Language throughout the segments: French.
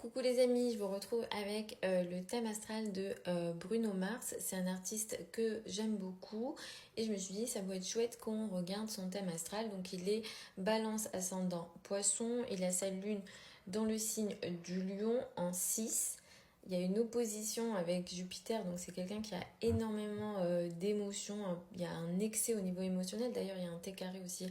Coucou les amis, je vous retrouve avec le thème astral de Bruno Mars. C'est un artiste que j'aime beaucoup et je me suis dit ça pourrait être chouette qu'on regarde son thème astral. Donc il est Balance ascendant Poisson, il a sa lune dans le signe du Lion en 6. Il y a une opposition avec Jupiter, donc c'est quelqu'un qui a énormément d'émotions. Il y a un excès au niveau émotionnel. D'ailleurs, il y a un T carré aussi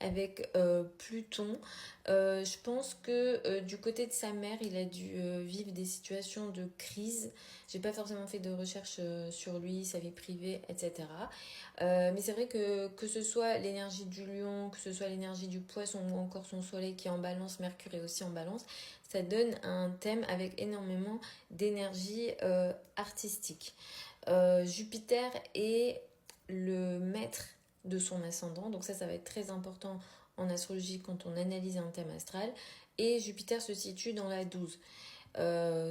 avec Pluton. Je pense que du côté de sa mère, il a dû vivre des situations de crise. J'ai pas forcément fait de recherche sur lui, sa vie privée, etc. Mais c'est vrai que ce soit l'énergie du lion, que ce soit l'énergie du poisson ou encore son soleil qui est en balance, Mercure est aussi en balance, ça donne un thème avec énormément d'énergie artistique. Jupiter est le maître de son ascendant, donc ça va être très important en astrologie quand on analyse un thème astral, et Jupiter se situe dans la 12.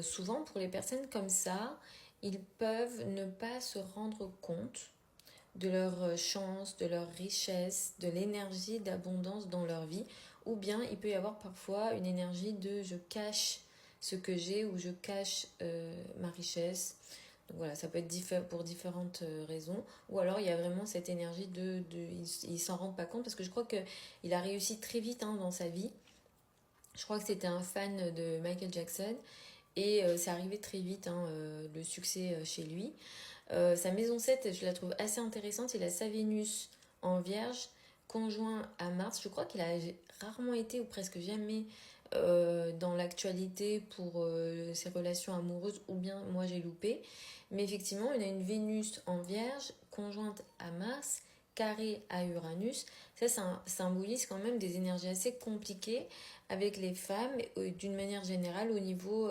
Souvent pour les personnes comme ça, ils peuvent ne pas se rendre compte de leur chance, de leur richesse, de l'énergie d'abondance dans leur vie, ou bien il peut y avoir parfois une énergie de je cache ce que j'ai ou je cache ma richesse. Donc voilà, ça peut être pour différentes raisons. Ou alors il y a vraiment cette énergie il s'en rend pas compte parce que je crois qu'il a réussi très vite dans sa vie. Je crois que c'était un fan de Michael Jackson et c'est arrivé très vite le succès chez lui. Sa maison 7, je la trouve assez intéressante. Il a sa Vénus en Vierge conjoint à Mars. Je crois qu'il a rarement été ou presque jamais dans l'actualité pour ses relations amoureuses, ou bien moi j'ai loupé. Mais effectivement, il a une Vénus en Vierge conjointe à Mars, carré à Uranus. Ça symbolise quand même des énergies assez compliquées avec les femmes, d'une manière générale au niveau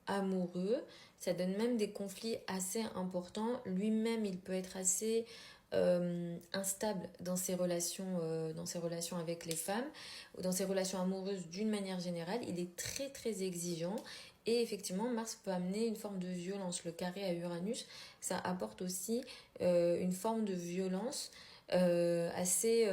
amoureux. Ça donne même des conflits assez importants. Lui-même, il peut être assez instable dans ses relations avec les femmes, ou dans ses relations amoureuses d'une manière générale. Il est très très exigeant. Et effectivement, Mars peut amener une forme de violence. Le carré à Uranus, ça apporte aussi une forme de violence assez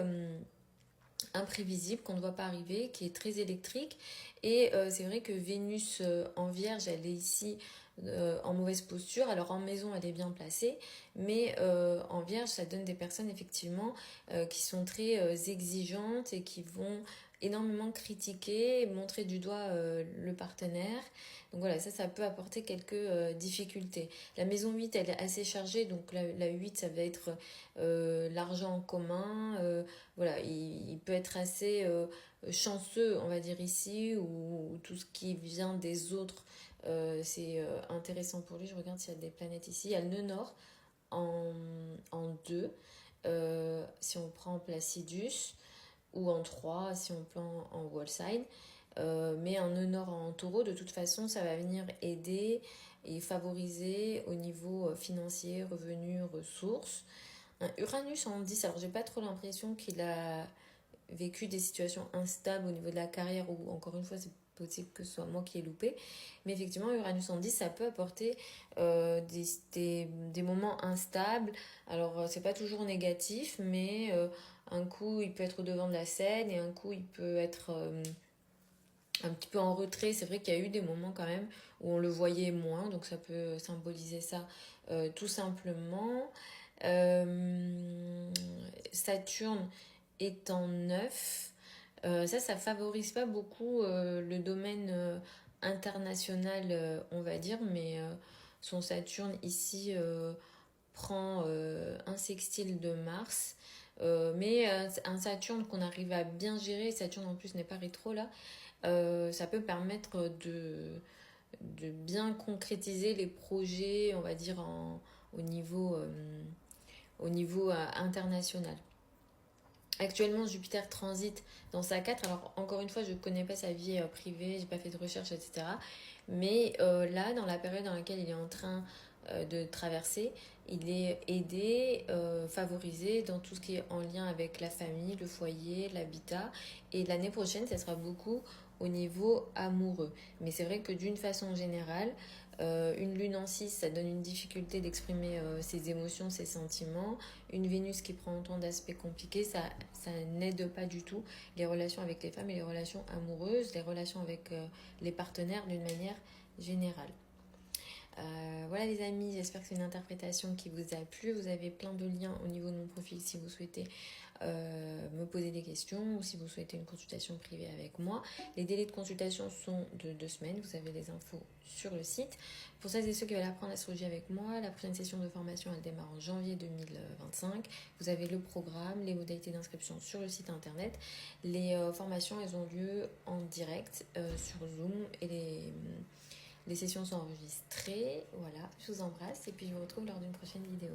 imprévisible qu'on ne voit pas arriver, qui est très électrique. Et c'est vrai que Vénus en Vierge, elle est ici en mauvaise posture. Alors en maison, elle est bien placée, mais en Vierge, ça donne des personnes effectivement qui sont très exigeantes et qui vont énormément critiquer, montrer du doigt le partenaire. Donc voilà, ça peut apporter quelques difficultés. La maison 8, elle est assez chargée, donc la 8, ça va être l'argent en commun. Voilà, il peut être assez chanceux, on va dire ici, ou tout ce qui vient des autres, c'est intéressant pour lui. Je regarde s'il y a des planètes ici. Il y a le nœud nord en 2, si on prend Placidus, ou en 3 si on prend en wall sign. Mais un nœud nord en taureau, de toute façon, ça va venir aider et favoriser au niveau financier, revenus, ressources. Un Uranus en 10, alors j'ai pas trop l'impression qu'il a vécu des situations instables au niveau de la carrière, ou encore une fois c'est possible que ce soit moi qui ai loupé, mais effectivement Uranus en 10, ça peut apporter des moments instables. Alors c'est pas toujours négatif, mais un coup il peut être au devant de la scène et un coup il peut être un petit peu en retrait. C'est vrai qu'il y a eu des moments quand même où on le voyait moins, donc ça peut symboliser ça tout simplement. Saturne est en 9. Ça favorise pas beaucoup le domaine international, on va dire, mais son Saturne ici prend un sextile de Mars. Mais un Saturne qu'on arrive à bien gérer, Saturne en plus n'est pas rétro là, ça peut permettre de bien concrétiser les projets, on va dire, au niveau international. Actuellement, Jupiter transite dans sa 4. Alors, encore une fois, je ne connais pas sa vie privée, j'ai pas fait de recherche, etc. Mais là, dans la période dans laquelle il est en train de traverser, il est aidé, favorisé dans tout ce qui est en lien avec la famille, le foyer, l'habitat. Et l'année prochaine, ça sera beaucoup au niveau amoureux. Mais c'est vrai que d'une façon générale, une lune en 6, ça donne une difficulté d'exprimer ses émotions, ses sentiments. Une Vénus qui prend autant d'aspects compliqués, ça n'aide pas du tout les relations avec les femmes et les relations amoureuses, les relations avec les partenaires d'une manière générale. Voilà les amis, j'espère que c'est une interprétation qui vous a plu. Vous avez plein de liens au niveau de mon profil si vous souhaitez me poser des questions ou si vous souhaitez une consultation privée avec moi. Les délais de consultation sont de 2 semaines, vous avez les infos sur le site. Pour celles et ceux qui veulent apprendre l'astrologie avec moi, la prochaine session de formation elle démarre en janvier 2025. Vous avez le programme, les modalités d'inscription sur le site internet. Les formations elles ont lieu en direct sur Zoom et les sessions sont enregistrées. Voilà, je vous embrasse et puis je vous retrouve lors d'une prochaine vidéo.